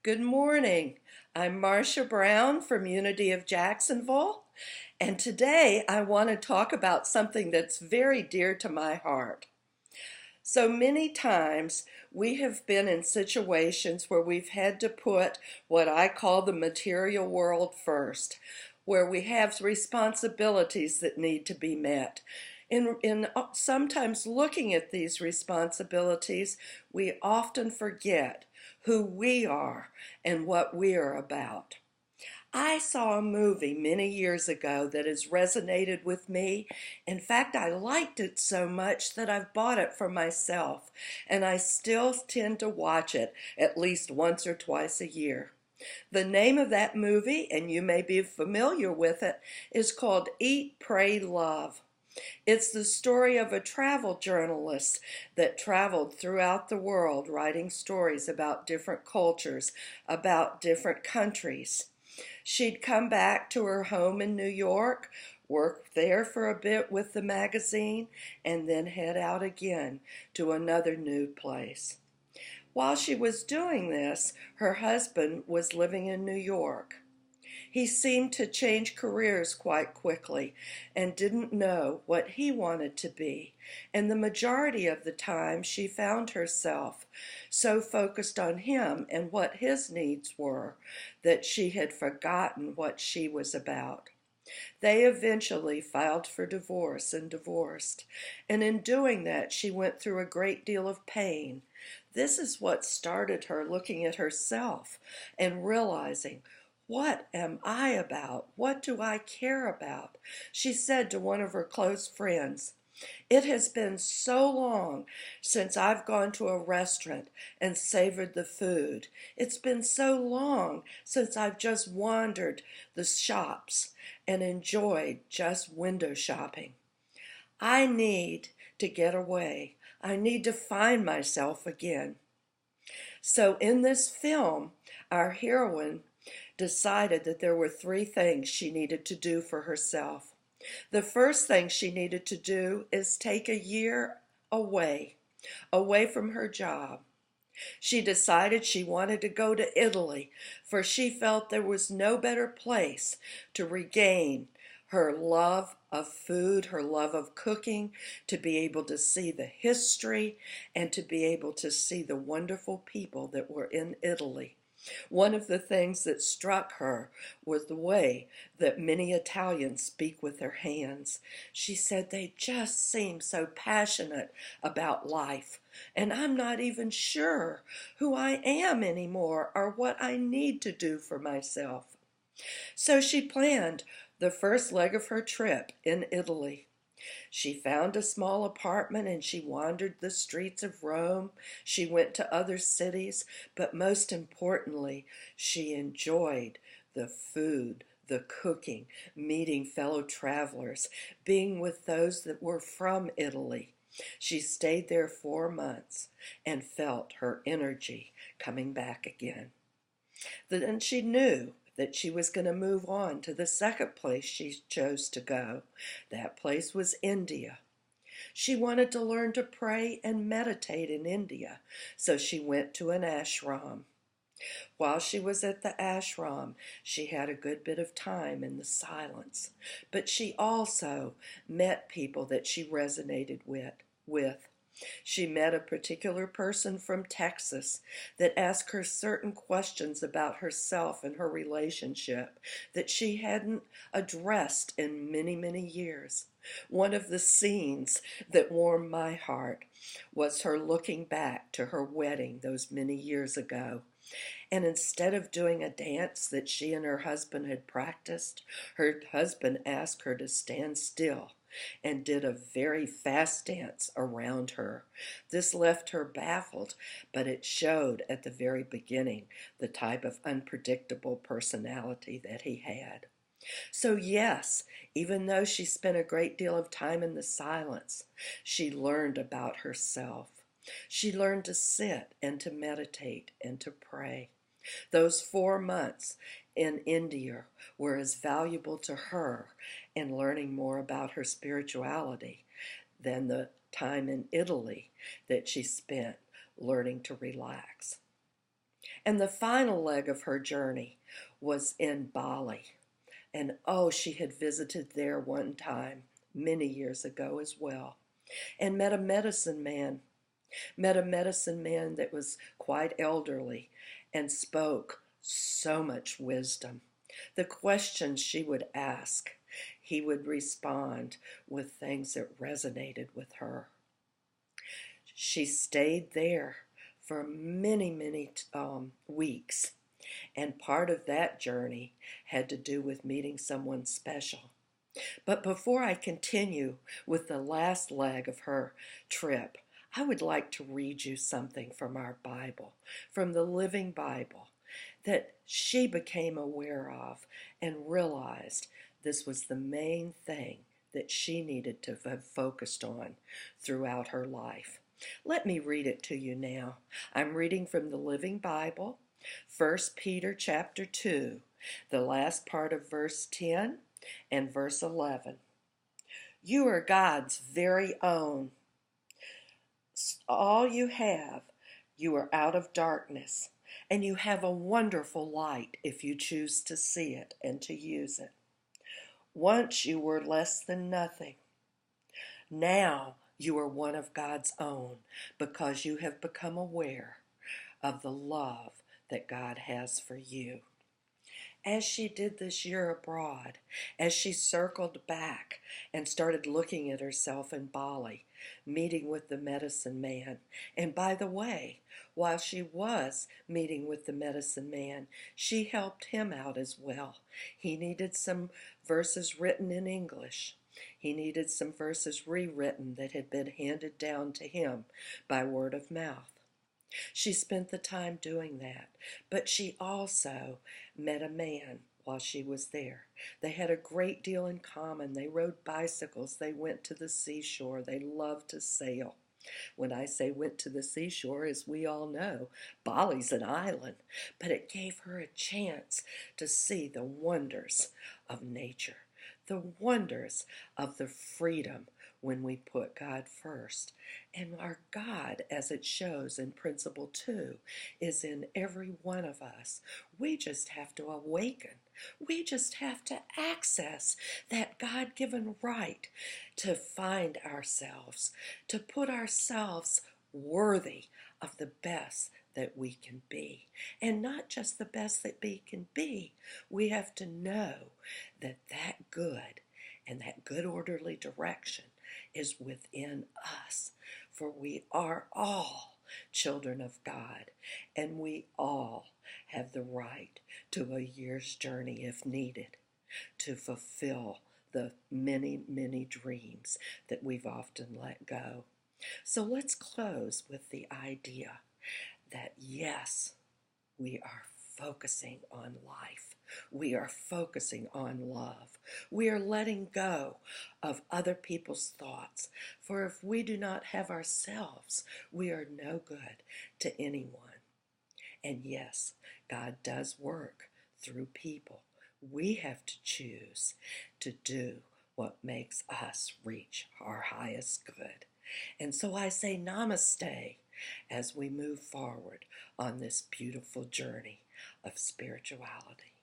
Good morning. I'm Marcia Brown from Unity of Jacksonville, and today I want to talk about something that's very dear to my heart. So many times we have been in situations where we've had to put what I call the material world first, where we have responsibilities that need to be met. In sometimes looking at these responsibilities, we often forget who we are and what we are about. I saw a movie many years ago that has resonated with me. In fact, I liked it so much that I've bought it for myself, and I still tend to watch it at least once or twice a year. The name of that movie, and you may be familiar with it, is called Eat, Pray, Love. It's the story of a travel journalist that traveled throughout the world writing stories about different cultures, about different countries. She'd come back to her home in New York, work there for a bit with the magazine, and then head out again to another new place. While she was doing this, her husband was living in New York. He seemed to change careers quite quickly and didn't know what he wanted to be. And the majority of the time, she found herself so focused on him and what his needs were that she had forgotten what she was about. They eventually filed for divorce and divorced, and in doing that, she went through a great deal of pain. This is what started her looking at herself and realizing, what am I about? What do I care about? She said to one of her close friends, "It has been so long since I've gone to a restaurant and savored the food. It's been so long since I've just wandered the shops and enjoyed just window shopping. I need to get away. I need to find myself again." So in this film, our heroine decided that there were three things she needed to do for herself. The first thing she needed to do is take a year away from her job. She decided she wanted to go to Italy, for she felt there was no better place to regain her love of food, her love of cooking, to be able to see the history, and to be able to see the wonderful people that were in Italy. One of the things that struck her was the way that many Italians speak with their hands. She said they just seem so passionate about life, and I'm not even sure who I am anymore or what I need to do for myself. So she planned the first leg of her trip in Italy. She found a small apartment and she wandered the streets of Rome. She went to other cities, but most importantly, she enjoyed the food, the cooking, meeting fellow travelers, being with those that were from Italy. She stayed there 4 months and felt her energy coming back again. Then she knew that she was going to move on to the second place she chose to go. That place was India. She wanted to learn to pray and meditate in India, so she went to an ashram. While she was at the ashram, she had a good bit of time in the silence, but she also met people that she resonated with. She met a particular person from Texas that asked her certain questions about herself and her relationship that she hadn't addressed in many, many years. One of the scenes that warmed my heart was her looking back to her wedding those many years ago. And instead of doing a dance that she and her husband had practiced, her husband asked her to stand still and did a very fast dance around her. This left her baffled, but it showed at the very beginning the type of unpredictable personality that he had. So, yes, even though she spent a great deal of time in the silence, she learned about herself. She learned to sit and to meditate and to pray. Those 4 months in India were as valuable to her in learning more about her spirituality than the time in Italy that she spent learning to relax. And the final leg of her journey was in Bali. And oh, she had visited there one time many years ago as well, and met a medicine man that was quite elderly and spoke so much wisdom. The questions she would ask, he would respond with things that resonated with her. She stayed there for many weeks, and part of that journey had to do with meeting someone special. But before I continue with the last leg of her trip, I would like to read you something from our Bible, from the Living Bible, that she became aware of and realized this was the main thing that she needed to have focused on throughout her life. Let me read it to you now. I'm reading from the Living Bible, 1 Peter chapter 2, the last part of verse 10 and verse 11. You are God's very own. All you have, you are out of darkness, and you have a wonderful light if you choose to see it and to use it. Once you were less than nothing. Now you are one of God's own because you have become aware of the love that God has for you. As she did this year abroad, as she circled back and started looking at herself in Bali, meeting with the medicine man. And by the way, while she was meeting with the medicine man, she helped him out as well. He needed some verses written in English. He needed some verses rewritten that had been handed down to him by word of mouth. She spent the time doing that, but she also met a man while she was there. They had a great deal in common. They rode bicycles. They went to the seashore. They loved to sail. When I say went to the seashore, as we all know, Bali's an island, but it gave her a chance to see the wonders of nature, the wonders of the freedom when we put God first. And our God, as it shows in Principle 2, is in every one of us. We just have to awaken. We just have to access that God-given right to find ourselves, to put ourselves worthy of the best that we can be. And not just the best that we can be, we have to know that that good and that good orderly direction is within us. For we are all children of God, and we all have the right to a year's journey if needed to fulfill the many dreams that we've often let go. So let's close with the idea that yes, we are focusing on life. We are focusing on love. We are letting go of other people's thoughts. For if we do not have ourselves, we are no good to anyone. And yes, God does work through people. We have to choose to do what makes us reach our highest good. And so I say namaste as we move forward on this beautiful journey of spirituality.